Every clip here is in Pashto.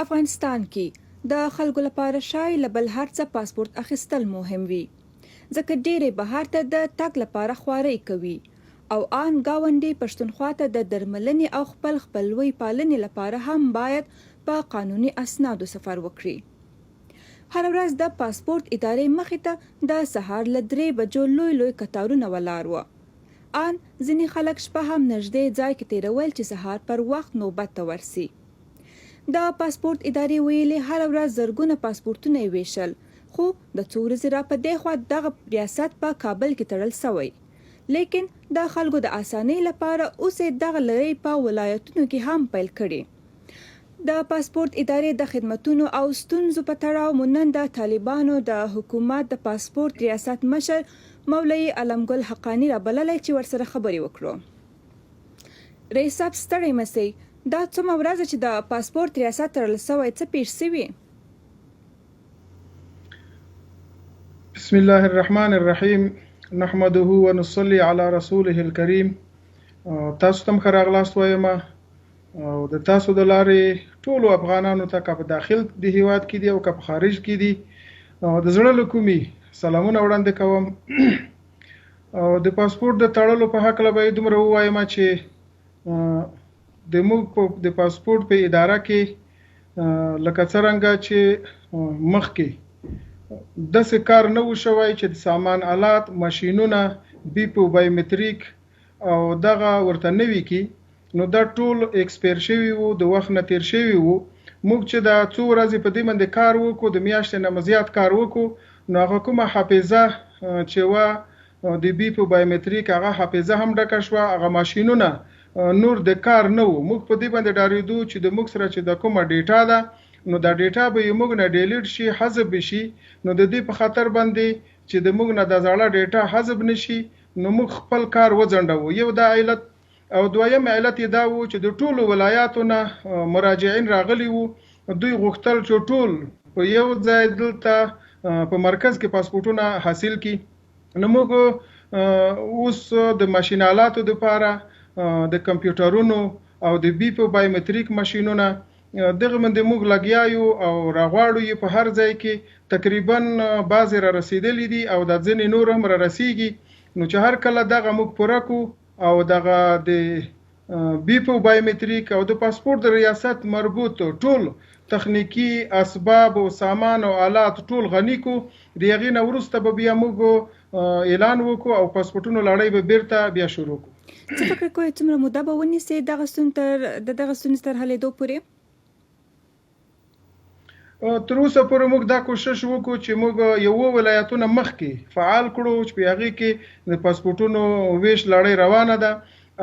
افغانستان کې د خلکو لپاره شای له بل هر څه پاسپورت اخیستل مهم وي ځکه ډېرې بهر ته د تګ لپاره خوارۍ کوي او آن ګاونډي پښتونخوا ته د درملنې او خپلوي پالنې لپاره هم باید په قانوني اسنادو سفر وکړي. هر ورځ د پاسپورت ادارې مخې ته د سهار له 3 بجو لوی کتارونه ولاړ وو. آن ځینې خلک شپه هم نږدې ځای کې تېرول چې سهار پر وخت نوبت ته ورسي. د پاسپورت ادارې ویلي هر ورځ زرګونه پاسپورتونه یې ویشل، خو د څو ورځې را په دې خوا دغه ریاست په کابل کې تړل سوی. لیکن د خلکو د اسانۍ لپاره اوس دغه لړۍ په ولایتونو کې هم پیل کړي. د پاسپورت ادارې د خدمتونو او ستونزو په تړاو نن د طالبانو د حکومت د پاسپورت ریاست مشر مولوي علمګل حقانی را بللی چې ورسره خبرې وکړو. رئیس صاحب ستړی مسئ، دا څومره ورځې چې د پاسپورت ریاست تړل سوی څه پیښ سوي؟ بسم الله الرحمن الرحیم نحمده ونصلي على رسوله الكريم. تاسو تم ښه راغلاست وایم او د تاسو د لارې ټولو افغانانو ته که په داخل د هیواد کې دي او که په خارج کې دي د زړه له کومې سلامونه وړاندې کوم. او د پاسپورت د تړلو په هکله به دومره ووایم چې د موږ د پاسپورت په اداره کې لکه څرنګه چې مخکې داسې کار نه و شوی چې د سامان آلات ماشینونه بیپو بایومتریک او دغه ورته نوي کې نو دا ټول ایکسپیر شوي وو، د وخت نه تیر شوي وو. موږ چې دا څو ورځې په دې باندې کار وکړو، د میاشتې نه زیات کار وکړو، نو هغه کومه حافظه چې وه د بیپو بایومتریک هغه حافظه هم ډکه شوه، هغه ماشینونه نور د کار نه وو. موږ په دې باندې ډارېدو چې د موږ سره چې د کومه ډیټا ده نو دا ډیټا به یې موږ نه ډیلیټ شي، حذف شي. نو د دې په خطر باندې چې د موږ نه د زړه ډیټا حذف نشي نو موږ خپل کار وځنډو. یو دا علت، او دویم علت یې دا و چې د ټولو ولایاتو نه مراجعین راغلي وو. دوی غوښتل چې ټول په یو ځای دلته په مرکز کې پاسپورټونه حاصل کړي. نو موږ اوس د ماشین آلاتو دپاره د کمپیوټرونو او د بیپو بایومتریک ماشینونه دغه باندې موږ لګیا یو او راغواړو یې په هر ځای کې تقریبا بعضې را رسیدلي دي او د ځینې نور هم را رسیږي. نو چې هر کله دغه موږ پوره کړو او دغه د بیپو بایومتریک او د پاسپورت د ریاست مربوط ټول تخنیکی اسباب او سامان او آلات ټول غني کو، د هغې نه وروسته به بیا موږ اعلان وکړو او پاسپورټونو لړۍ به بیرته بیا شروع کړو. څه فکر کوئ څومره موده به ونیسي دغه ستونزې تر حلېدو پورې؟ تر اوسه پورې موږ دا کوشش وکړو چې موږ یو ولایتونه مخکې فعال کړو چې په هغې کې د پاسپورټونو ویش لړۍ روانه ده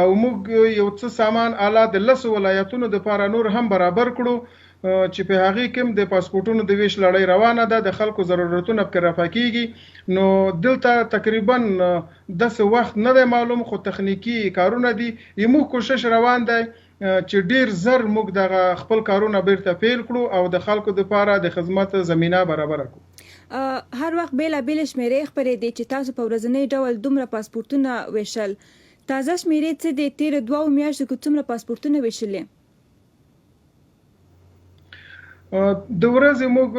او موږ یو څه سامان آلات د 10 ولایتونو دپاره نور هم برابر کړو چې په هغې کې هم د پاسپورټونو د ویش لړۍ روانه ده، د خلکو ضرورتونه پکې رفع کېږي. نو دلته تقریبا داسې وخت نه دی معلوم، خو تخنیکي کارونه دي. موږ کوشش روان دی چې ډیر زر موږ دغه خپل کارونه بیرته پیل کړو او د خلکو دپاره د خدمت زمینه برابره کړو. هر وخت بېلابېلې شمېرې خپرې دي چې تاسو په ورځنی ډول دومره پاسپورټونه ویشل. تازه شمېرې څه دي؟ تېرو 2 میاشتو کې څومره پاسپورټونه ویشلې؟ د ورځې موږ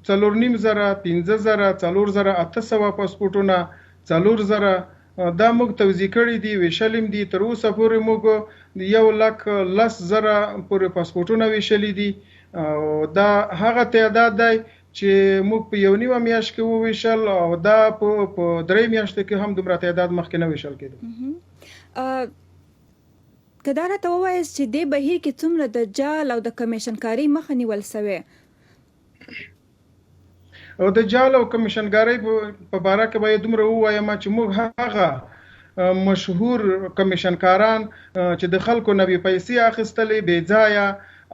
4,500 5,000 4,000 800 پاسپورټونه 4,000 دا موږ توزیع کړي دي، ویشلیم دي. تر اوسه پورې موږ 1,10,000 پورې پاسپورټونه ویشلي دي او دا هغه تعداد دی چې موږ په 1.5 میاشت کې وویشل او دا په 3 میاشتو کې هم دومره تعداد مخکې نه ویشل کېده. که دا راته ووایاست چې دې بهیر کې څومره د جال او د کمیشنکارۍ مخه نیول سوې؟ او د جال او کمیشنکارۍ په باره کې باید دومره ووایم چې موږ هغه مشهور کمیشنکاران چې د خلکو نه پیسې اخیستلې بې ځایه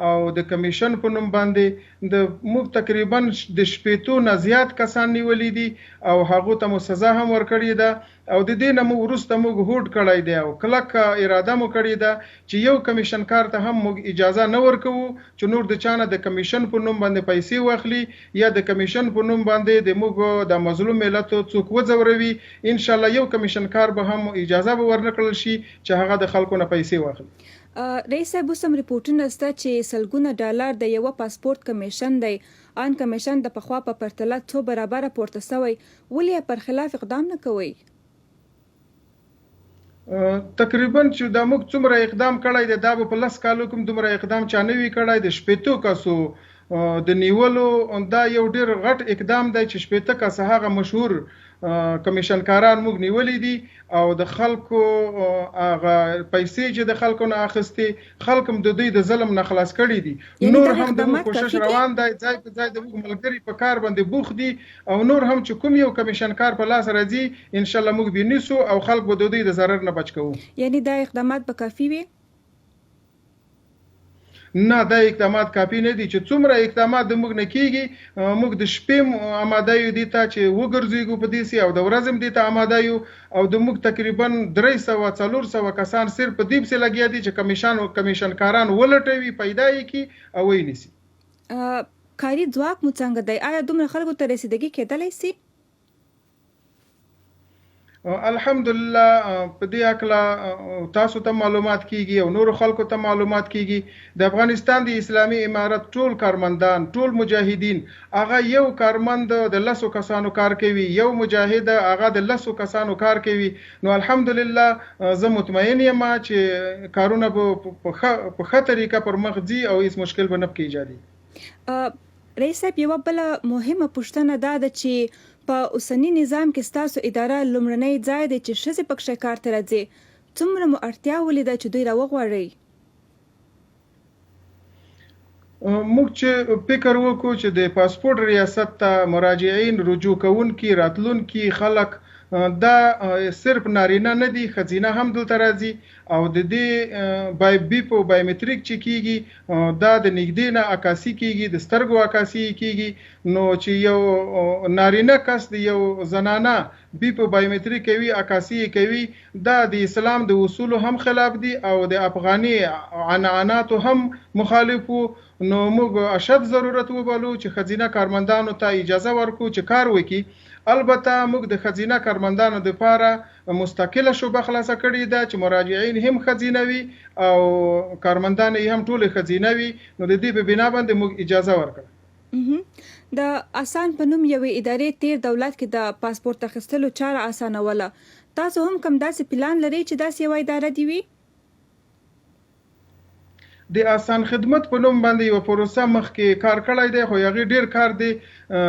او د کمیشن په نوم باندې د موږ تقریبا د 80 نه زیات کسان نیولي دي او هغو ته مو سزا هم ورکړې ده. او د دې نه مو وروسته موږ هوډ کړی دی او کلک اراده مو کړې ده چې یو کمیشنکار ته هم موږ اجازه نه ورکوو چې نور د چا نه د کمیشن په نوم باندې پیسې واخلي یا د کمیشن په نوم باندې د موږ د مظلوم ملت څوک وځوروي. انشاءالله یو کمیشنکار به هم اجازه به ورنکړل شي چې هغه د خلکو نه پیسې واخلي. رئیس صاحب اوس هم ریپورټونه شته چې سلګونه ډالر د یو پاسپورت کمیشن دی ان کمیشن د پخوا په پرتله څو برابر پورته شوی ولې پر خلاف اقدام نه کوي تقریبا چې دا موږ څومره اقدام کړی دی دا به په 10 کالو کوم دومره اقدام چا نه وی کړی د شپېتو کسو د نیولو دا یو ډیر غټ اقدام دی چې شپېته کسه هغه مشهور کمیشنکاران موږ نیولې دي او د خلکو هغه پیسې چې د خلکو نه اخستې خلک هم د دوی د ظلم نه خلاص کړي دي نور هم د کوشش روان دی ځای په ځای د موږ ملګری په کار باندې بوخ دي او نور هم چې کوم یو کمیشنکار په لاس راځي ان شاء الله موږ به نیسو او خلک به د دوی د ضرر نه بچ کوو یعنی دا اقدامات به کافي وي نه دا اقدامات کافي نه دي چې څومره اقدامات د موږ نه کیږي موږ د شپې آماده یو دي ته چې وګرځېږو په دې سي او د ورځې هم دي ته آماده یو او د موږ تقریبا 300 کسان صرف په دې پسې لګیا دي چې کمیشنکاران ولټوي پیدا یې کی او ویني سي کاري ځواک مو څنګه دی آیا دومره خلکو ته رسیدګي کېدلی سي الحمدلله په دې اکلا تاسو ته معلومات کیږي او نور خلکو ته معلومات کیږي د افغانستان د اسلامي امارت ټول کارمندان ټول مجاهدین هغه یو کارمند د 10 کسانو کار کوي یو مجاهد هغه د 10 کسانو کار کوي نو الحمدلله زه مطمئن یم چې کارونه په ښه طریقه پر مخ ځي او هیڅ مشکل به نه پکې ایجادي رئیس صاحب یو بل مهمه پوښتنه ده چې په اوسنی نظام کې ستاسو اداره لومړنۍ ځای دی چې ښځې پکې کار ته راځي څومره مو اړتیا ولیده چې دوی راوغواړئ موږ چې فکر وکړو چې د پاسپورت ریاست ته مراجعین رجوع کوونکي راتلونکي خلک دا صرف نارینه نه دي خزینه هم دلته راځي او د دې بیپ او بایومټریک چې کیږي دا د نږدې نه عکاسي کیږي د سترګو عکاسي کیږي نو چې یو نارینه کس دی یو زنانه بیپ او بایومټریک کوي عکاسي کوي دا د اسلام د اصول هم خلاف دي او د افغاني عنعنات هم مخالفو نو موږ اشد ضرورت وبالو چې خزینه کارمندانو ته اجازه ورکړو چې کار وکړي البته موږ د خزینه کارمندانو لپاره مستقله شوبه خلاصه کړې ده چې مراجعین هم خزینه وي او کارمندان هم ټول خزینه وي نو د دې په بنا باندې موږ اجازه ورکړه د آسان په نوم یوې ادارې تیر دولت کې د پاسپورت اخیستلو چاره اسانوله تاسو هم کوم داسې پلان لرئ چې داسې یو اداره دی وي د آسان خدمت په نوم باندې یو پروسه مخکې کار کړی دی خو هغه ډیر کار دی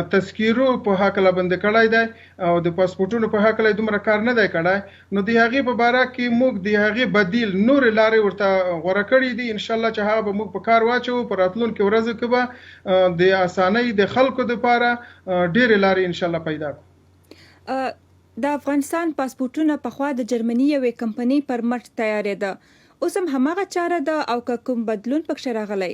تذکیرو په حق لا بند کړی دی او د پاسپورتونو په حق لا دومره کار نه دی کړی نو د هغه په اړه کې موږ د هغه بدیل نور لارې ورته غوړه کړی دي ان شاء الله چې هغه به موږ په کار واچو پر راتلونکو ورځو کې به د اسانۍ د خلکو لپاره ډیر لارې ان شاء الله پیدا کړو د افغانستان پاسپورتونه په خوا د جرمني یوې کمپنۍ پر مټ تیارېده اوس هم هماغه چاره ده او کوم بدلون پکې راغلی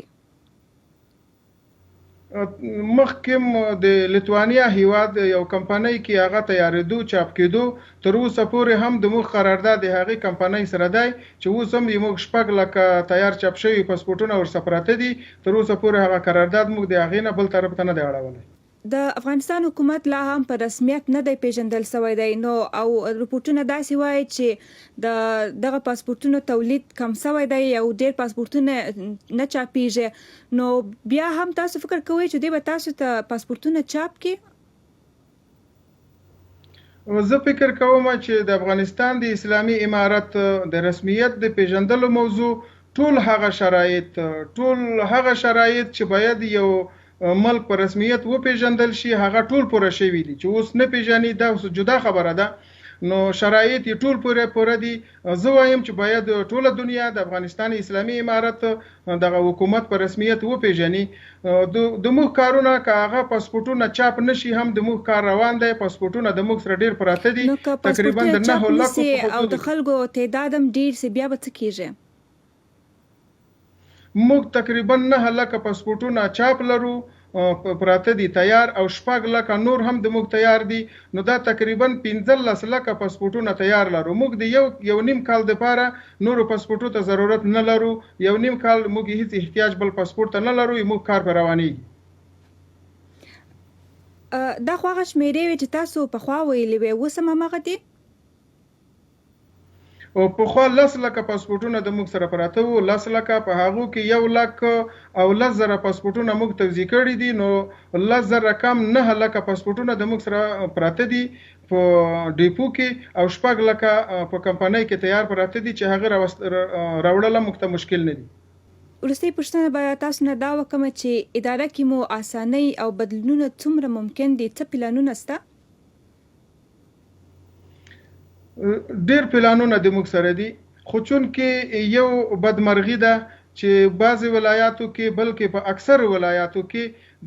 مخکې د لیتوانیا هیواد یو کمپنۍ کې هغه تیارېدو چاپ کېدو تر اوسه پورې هم د موږ قرارداد د هغې کمپنۍ سره دی چې اوس هم موږ 6 لکه تیار چاپ شوي پاسپورتونه ورسره پراته دي تر اوسه پورې هغه قرارداد موږ د هغې نه بل طرف ته نه دی اړولی د افغانستان حکومت لا هم په رسمیت نه دی پیژندل شوی دی نو او رپورټونه داسې وایي چې دغه پاسپورتونو تولید کم شوی دی او ډېر پاسپورتونه نه چاپیږي نو بیا هم تاسو فکر کوئ چې دوی به تاسو ته پاسپورتونه چاپ کړي زه فکر کوم چې د افغانستان د اسلامي امارت د رسمیت د پیژندلو موضوع ټول هغه شرایط چې باید یو ملک په رسمیت و پیژندل شي هغه ټول پوره شوی دي چې اوس نه پیژني دا جدا خبره ده نو شرایط ټول پوره دي زه وایم چې باید ټوله دنیا د افغانستان اسلامي امارت دغه حکومت په رسمیت و پیژني د موږ کارونه که هغه پاسپورتونه چاپ نشي هم د موږ کار روان دی پاسپورتونه د موږ سره ډیر پراته دي تقریبا د 9 لک او د خلکو تعداد هم ډیر سي بیا به څه کیږي موږ تقریبا 9 لک پاسپورتونه چاپ لرو پراته دي تیار او 6 لک نور هم د موږ تیار دي نو دا تقریبا 15 لک پاسپورتونه تیار لرو موږ د یو نیم کال لپاره نور پاسپورتو ته ضرورت نه لرو یو نیم کال موږ هیڅ احتیاج بل پاسپورت نه لرو موږ کار په رواني دا خو هغه شمیرې چې تاسو په خوا ویلې وې وسمه مغه دي او په خو 10 لکه پاسپورتونه د موږ سره پراته وو 10 لکه په هغه کې 1 لک او 10,000 پاسپورتونه موږ توزیع کړي دي نو 10,000 کم 9 لکه پاسپورتونه د موږ سره پراته دي په ډیپو کې او 4 لکه په کمپنۍ کې تیار پراته دي چې هغه راوړل موږ ته مشکل نه دي. ورستي پښتنه به تاسو نه دا وکم چې اداره کې مو اساني او بدلونونه څومره ممکن دي څه پلانونه سته؟ ډیر پلانونه د موږ سره دي خو چون کې یو بدمرغي ده چې بعضی ولایاتو کې بلکې په اکثر ولایاتو کې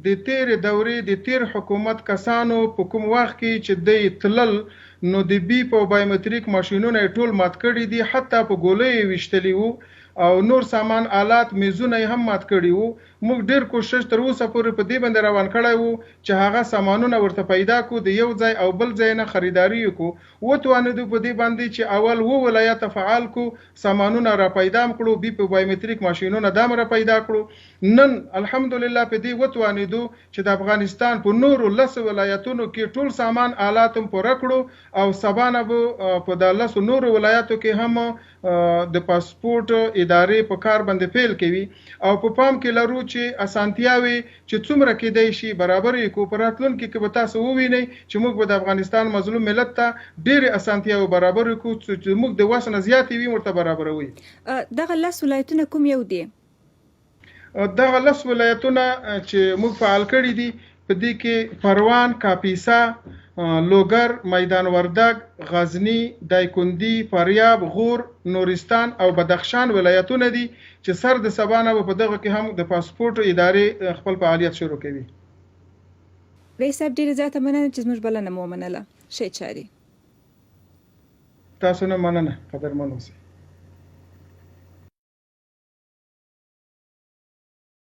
د تیر دورې د تیر حکومت کسانو په کوم وخت کې چې د تلل نو د بي په بایومټریک ماشينونه ټول مات کړي دي حتی په ګولې وشتلی وو او نور سامان آلات میزونه هم مات کړي وو موږ ډیر کوشش تر اوسه پورې په دې باندې روان کړی وو چې هغه سامانونه ورته پیدا کو د یو ځای او بل ځای نه خریداري کو وتوانیدو په دې باندې چې اول وو ولایت فعال کو سامانونه را پیدا کړو بي په بایومټریک ماشينونه دام را پیدا کړو نن الحمدلله په دې وتوانیدو چې د افغانستان په نورو 10 ولایتونو کې ټول سامان آلات هم پوره کړو او سبانه په د 10 نورو ولایتو کې هم د پاسپورت ادارې په کار باندې فعال کوي او په پام کې لرو چې اسانتیاوي چې څومره کېدای شي برابرې کو پراتلون کې به تاسو ووینئ چې موږ به د افغانستان مظلوم ملت ته ډېر اسانتیاوي برابر کو چې موږ د وسنه زیاتې وي ورته برابروي. دغه 10 ولایتونه کوم یو دي؟ دغه 10 ولایتونه چې موږ فعال کړي دي په دې کې پروان، کاپیسا، لوګر، میدان وردګ، غزنی، دایکندی، فاریاب، غور، نورستان او بدخشان ولایتونه دي چې سر د سبانه په دغه کې هم د پاسپورت ادارې خپل فعالیت شروع کوي. رئیس صاحب ډیره زیاته مننه چې زموږ بلنه مو منله. شي چاري تاسو نه مننه قدرمن اوسئ.